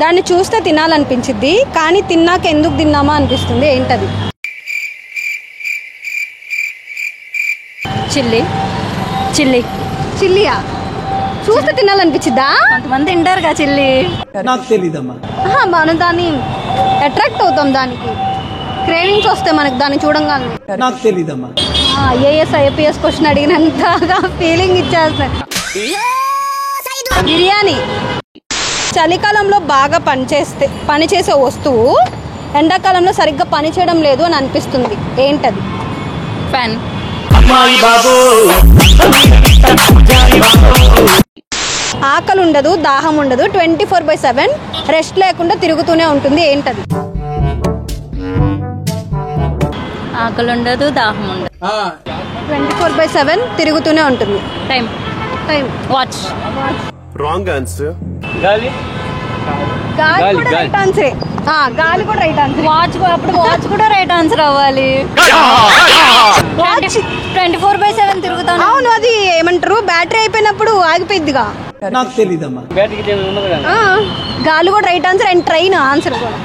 దాన్ని చూస్తే తినాలనిపించింది కానీ తిన్నాక ఎందుకు తిన్నామా అనిపిస్తుంది. ఏంటది? చిల్లి చిల్లి చిల్లియా? చూస్తే తినాలనిపించిద్దా? కొంతమంది తింటారుగా చిల్లి. నాకు తెలీదమ్మా. మనం దాన్ని అట్రాక్ట్ అవుతాం, దానికి క్రేవింగ్స్ వస్తాయి మనకి దాన్ని చూడంగానే. నాకు తెలీదమ్మా. ఏఎస్ ఐపీఎస్ క్వశ్చన్ అడిగినంతగా ఫీలింగ్ ఇచ్చేస్తారు. బిర్యానీ. చలికాలంలో బాగా పనిచేసే వస్తువు ఎండాకాలంలో సరిగ్గా పనిచేయడం లేదు అని అనిపిస్తుంది. ఏంటది? ఫ్యాన్. ఆకలి ఉండదు, దాహం ఉండదు, 24/7 రెస్ట్ లేకుండా తిరుగుతూనే ఉంటుంది. ఏంటది? ఆకలి ఉండదు, దాహం ఉండదు, 24/7 తిరుగుతూనే ఉంటుంది. Time. Time. Watch. Wrong answer. గాలి కూడా రైట్ ఆన్సరే. గాలి కూడా రైట్ ఆన్సర్. వాచ్. అప్పుడు వాచ్ కూడా రైట్ ఆన్సర్ అవ్వాలి. 24/7 తిరుగుతాను. అవును, అది ఏమంటారు, బ్యాటరీ అయిపోయినప్పుడు ఆగిపోయిద్దిగా. నాకు తెలీదమ్మా. గాలి కూడా right answer and train answer కూడా.